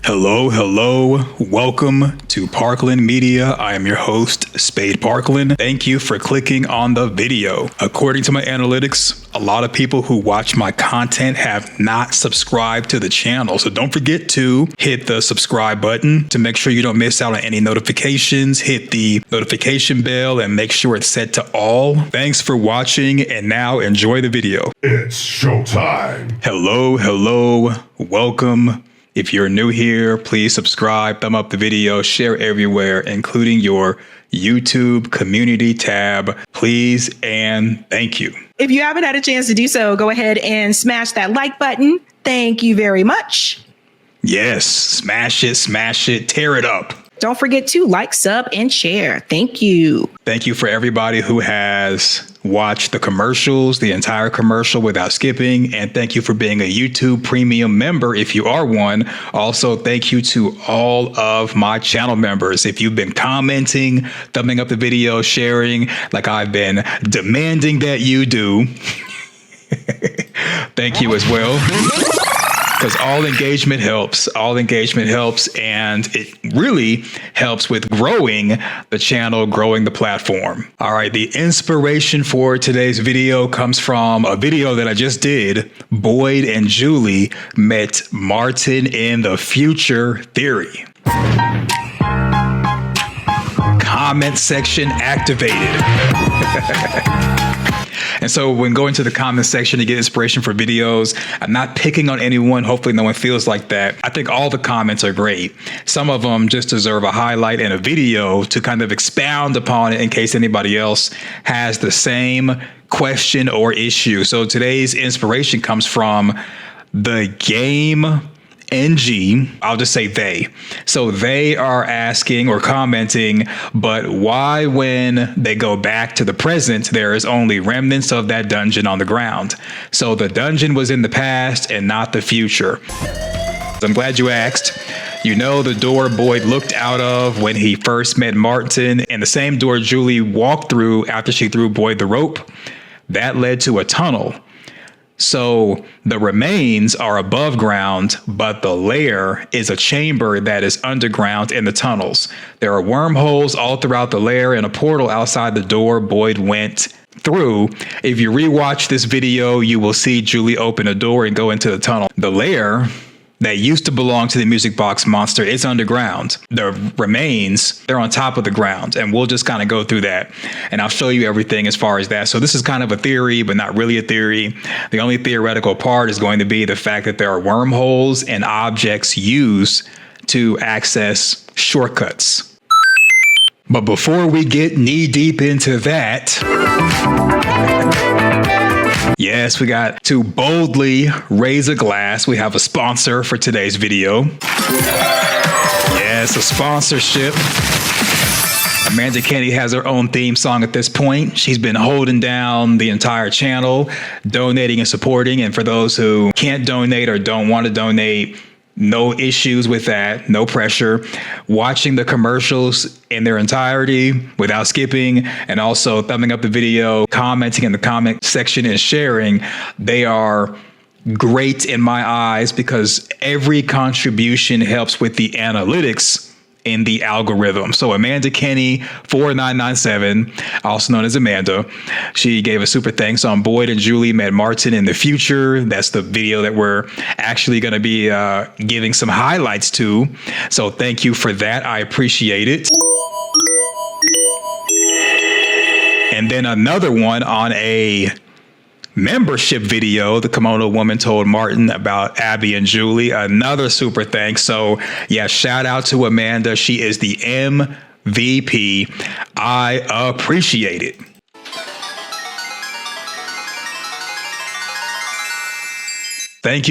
Hello, hello. Welcome to Parklin Media. I am your host, Spade Parklin. Thank you for clicking on the video. According to my analytics, a lot of people who watch my content have not subscribed to the channel. So don't forget to hit the subscribe button to make sure you don't miss out on any notifications. Hit the notification bell and make sure it's set to all. Thanks for watching, and now enjoy the video. It's showtime. Hello, hello. Welcome. If you're new here, please subscribe, thumb up the video, share everywhere, including your YouTube community tab. Please and thank you. If you haven't had a chance to do so, go ahead and smash that like button. Thank you very much. Yes, smash it, tear it up. Don't forget to like, sub, and share. Thank you. Thank you for everybody who has watched the commercials, the entire commercial without skipping. And thank you for being a YouTube premium member if you are one. Also, thank you to all of my channel members. If you've been commenting, thumbing up the video, sharing, like I've been demanding that you do, thank you as well. Because all engagement helps, and it really helps with growing the channel, growing the platform. All right, the inspiration for today's video comes from a video that I just did. Boyd and Julie met Martin in the future theory. Comment section activated. And so when going to the comment section to get inspiration for videos, I'm not picking on anyone. Hopefully no one feels like that. I think all the comments are great. Some of them just deserve a highlight in a video to kind of expound upon it in case anybody else has the same question or issue. So today's inspiration comes from the game NG, I'll just say they. So they are asking or commenting, but why when they go back to the present, there is only remnants of that dungeon on the ground? So the dungeon was in the past and not the future. I'm glad you asked. You know the door Boyd looked out of when he first met Martin, and the same door Julie walked through after she threw Boyd the rope? That led to a tunnel. So the remains are above ground, but the lair is a chamber that is underground in the tunnels. There are wormholes all throughout the lair and a portal outside the door Boyd went through. If you rewatch this video, you will see Julie open a door and go into the tunnel. The lair that used to belong to the music box monster is underground. The remains, they're on top of the ground, and we'll just kind of go through that. And I'll show you everything as far as that. So this is kind of a theory, but not really a theory. The only theoretical part is going to be the fact that there are wormholes and objects used to access shortcuts. But before we get knee deep into that, yes, we got to boldly raise a glass. We have a sponsor for today's video. Yes, a sponsorship. Amanda Kenny has her own theme song at this point. She's been holding down the entire channel, donating and supporting. And for those who can't donate or don't want to donate, no issues with that, no pressure. Watching the commercials in their entirety without skipping, and also thumbing up the video, commenting in the comment section, and sharing, they are great in my eyes because every contribution helps with the analytics in the algorithm. So Amanda Kenny 4997, also known as Amanda, she gave a super thanks on Boyd and Julie met Martin in the future. That's the video that we're actually going to be giving some highlights to. So thank you for that. I appreciate it. And then another one on a membership video, the kimono woman told Martin about Abby and Julie. Another super thanks. So yeah, shout out to Amanda. She is the MVP. I appreciate it. Thank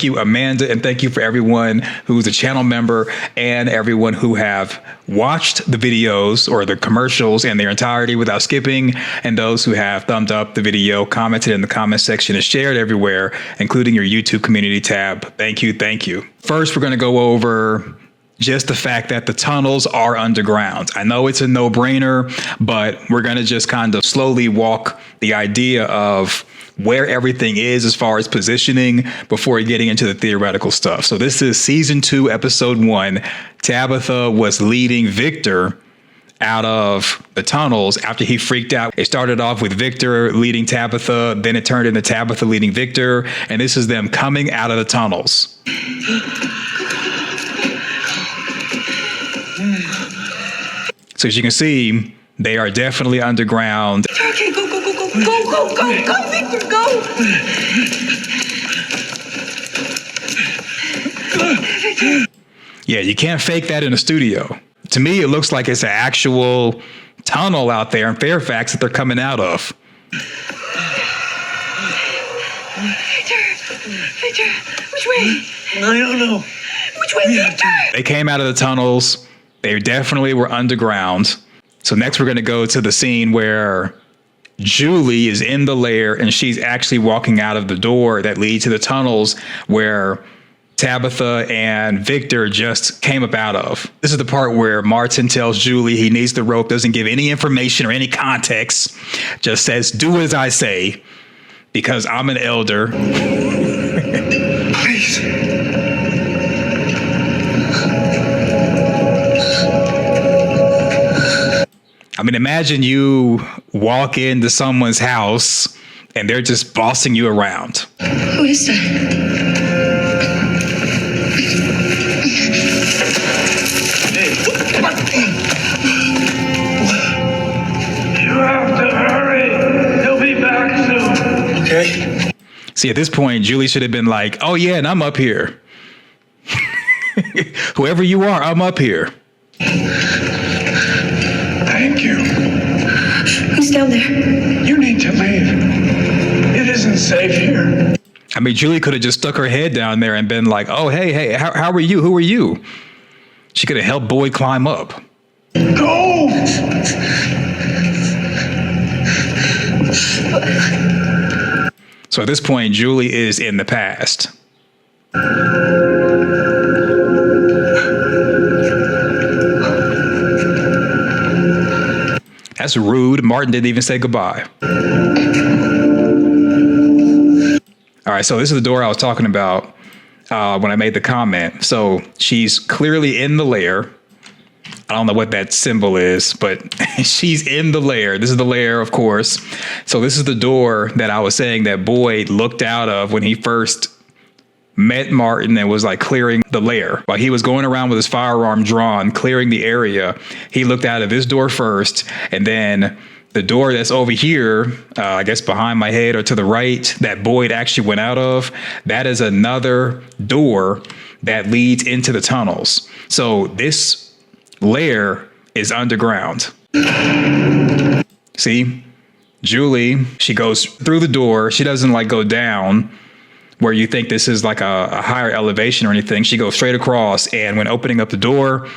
you, Amanda, and thank you for everyone who's a channel member and everyone who have watched the videos or the commercials in their entirety without skipping, and those who have thumbed up the video, commented in the comment section, and shared everywhere, including your YouTube community tab. Thank you. First, we're going to go over just the fact that the tunnels are underground. I know it's a no-brainer, but we're going to just kind of slowly walk the idea of where everything is as far as positioning before getting into the theoretical stuff. So this is season 2, episode 1. Tabitha was leading Victor out of the tunnels after he freaked out. It started off with Victor leading Tabitha, then it turned into Tabitha leading Victor, and this is them coming out of the tunnels. So as you can see, they are definitely underground. Okay, go, Victor, go. Yeah, you can't fake that in a studio. To me, it looks like it's an actual tunnel out there in Fairfax that they're coming out of. Victor, which way? I don't know. Which way, Victor? They came out of the tunnels. They definitely were underground. So next we're going to go to the scene where Julie is in the lair and she's actually walking out of the door that leads to the tunnels where Tabitha and Victor just came up out of. This is the part where Martin tells Julie he needs the rope, doesn't give any information or any context, just says, do as I say, because I'm an elder. Please. I mean, imagine you walk into someone's house and they're just bossing you around. Who is that? You have to hurry. He'll be back soon. Okay. See, at this point, Julie should have been like, oh, yeah, and I'm up here. Whoever you are, I'm up here. Thank you. Who's down there? You need to leave. It isn't safe here. I mean, Julie could have just stuck her head down there and been like, oh, hey, how are you? Who are you? She could have helped Boyd climb up. Go! So at this point, Julie is in the past. That's rude. Martin didn't even say goodbye. All right, so this is the door I was talking about when I made the comment. So she's clearly in the lair. I don't know what that symbol is, but she's in the lair. This is the lair, of course. So this is the door that I was saying that Boyd looked out of when he first met Martin and was like clearing the lair. While he was going around with his firearm drawn, clearing the area, he looked out of this door first, and then the door that's over here, I guess behind my head or to the right, that Boyd actually went out of, that is another door that leads into the tunnels. So this lair is underground. See, Julie, she goes through the door. She doesn't like go down where you think this is like a higher elevation or anything. She goes straight across, and when opening up the door,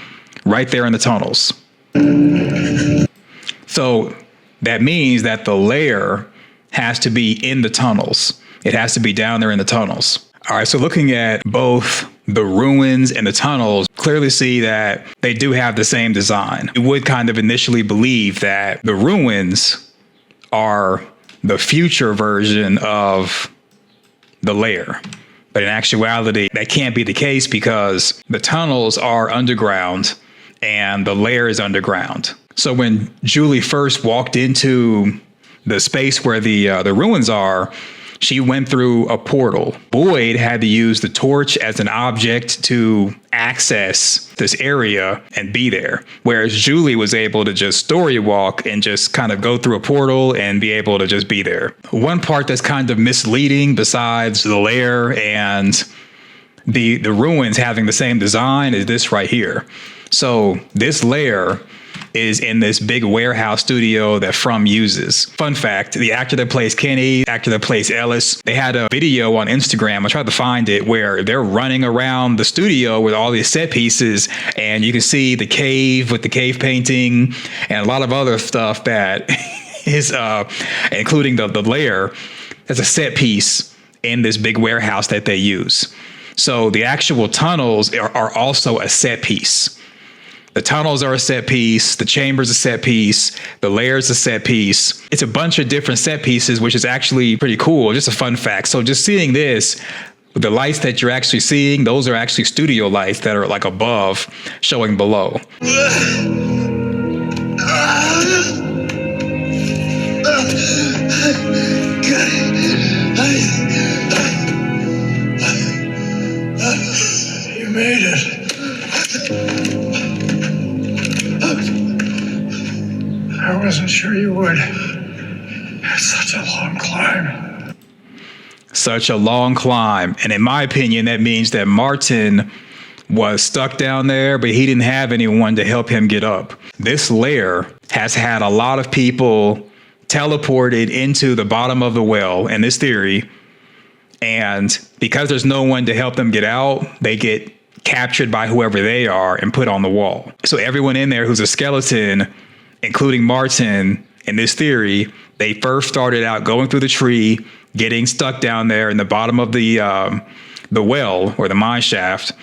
right there in the tunnels. So that means that the lair has to be in the tunnels. It has to be down there in the tunnels. All right, so looking at both the ruins and the tunnels, clearly see that they do have the same design. You would kind of initially believe that the ruins are the future version of the lair. But in actuality, that can't be the case because the tunnels are underground and the lair is underground. So when Julie first walked into the space where the ruins are, she went through a portal. Boyd had to use the torch as an object to access this area and be there. Whereas Julie was able to just story walk and just kind of go through a portal and be able to just be there. One part that's kind of misleading besides the lair and the ruins having the same design is this right here. So this lair is in this big warehouse studio that From uses. Fun fact, the actor that plays Kenny, actor that plays Ellis, they had a video on Instagram, I tried to find it, where they're running around the studio with all these set pieces, and you can see the cave with the cave painting and a lot of other stuff that is, including the lair, as a set piece in this big warehouse that they use. So the actual tunnels are also a set piece. The tunnels are a set piece. The chamber's a set piece. The lair's a set piece. It's a bunch of different set pieces, which is actually pretty cool. Just a fun fact. So just seeing this, the lights that you're actually seeing, those are actually studio lights that are like above, showing below. You made it. I wasn't sure you would. It's such a long climb. Such a long climb. And in my opinion, that means that Martin was stuck down there, but he didn't have anyone to help him get up. This lair has had a lot of people teleported into the bottom of the well in this theory. And because there's no one to help them get out, they get captured by whoever they are and put on the wall. So everyone in there who's a skeleton, including Martin, in this theory, they first started out going through the tree, getting stuck down there in the bottom of the well or the mine shaft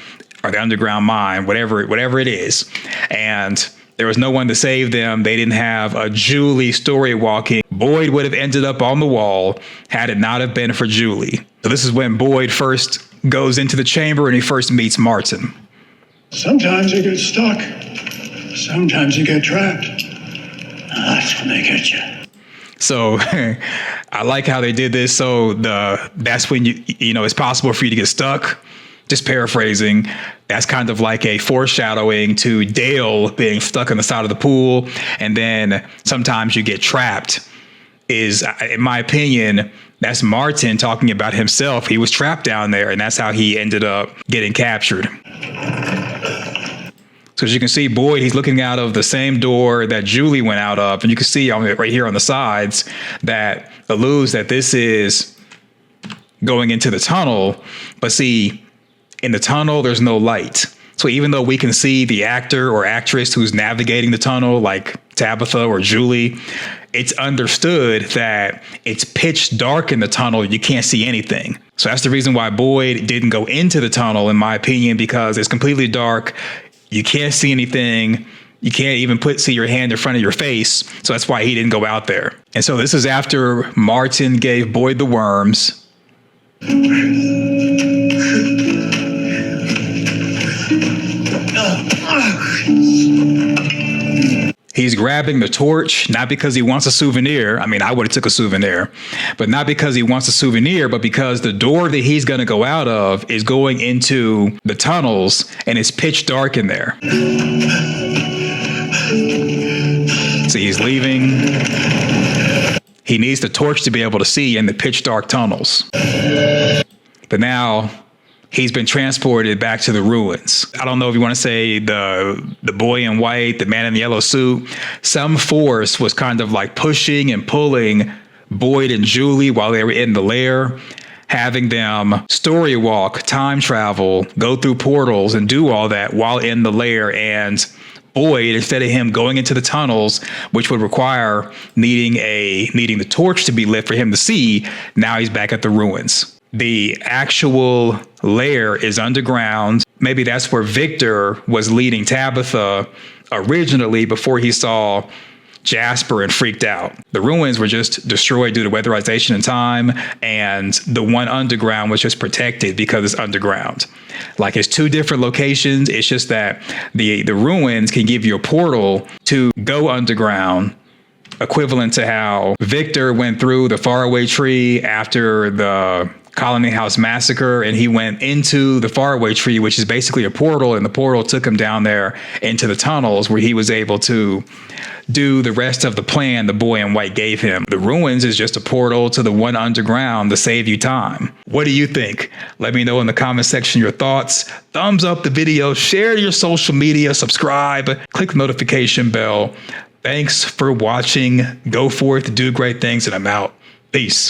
or the underground mine, whatever it is. And there was no one to save them. They didn't have a Julie story walking. Boyd would have ended up on the wall had it not have been for Julie. So this is when Boyd first goes into the chamber and he first meets Martin. Sometimes you get stuck. Sometimes you get trapped. That's when they get you. So I like how they did this. So that's when you know it's possible for you to get stuck. Just paraphrasing, that's kind of like a foreshadowing to Dale being stuck on the side of the pool. And then sometimes you get trapped is, in my opinion, that's Martin talking about himself. He was trapped down there and that's how he ended up getting captured. So as you can see, Boyd, he's looking out of the same door that Julie went out of. And you can see right here on the sides that alludes that this is going into the tunnel. But see, in the tunnel, there's no light. So even though we can see the actor or actress who's navigating the tunnel, like Tabitha or Julie, it's understood that it's pitch dark in the tunnel. You can't see anything. So that's the reason why Boyd didn't go into the tunnel, in my opinion, because it's completely dark. You can't see anything. You can't even see your hand in front of your face. So that's why he didn't go out there. And so this is after Martin gave Boyd the worms. He's grabbing the torch, not because he wants a souvenir. I mean, I would have took a souvenir, but not because he wants a souvenir, but because the door that he's going to go out of is going into the tunnels and it's pitch dark in there. So he's leaving. He needs the torch to be able to see in the pitch dark tunnels. But now he's been transported back to the ruins. I don't know if you want to say the boy in white, the man in the yellow suit. Some force was kind of like pushing and pulling Boyd and Julie while they were in the lair, having them story walk, time travel, go through portals and do all that while in the lair. And Boyd, instead of him going into the tunnels, which would require needing the torch to be lit for him to see, now he's back at the ruins. The actual lair is underground. Maybe that's where Victor was leading Tabitha originally before he saw Jasper and freaked out. The ruins were just destroyed due to weatherization and time, and the one underground was just protected because it's underground. Like, it's two different locations. It's just that the ruins can give you a portal to go underground, equivalent to how Victor went through the faraway tree after the Colony House massacre, and he went into the faraway tree, which is basically a portal, and the portal took him down there into the tunnels where he was able to do the rest of the plan the boy in white gave him. The ruins is just a portal to the one underground to save you time. What do you think? Let me know in the comment section your thoughts. Thumbs up the video, share your social media, subscribe, click the notification bell. Thanks for watching. Go forth, do great things, and I'm out. Peace.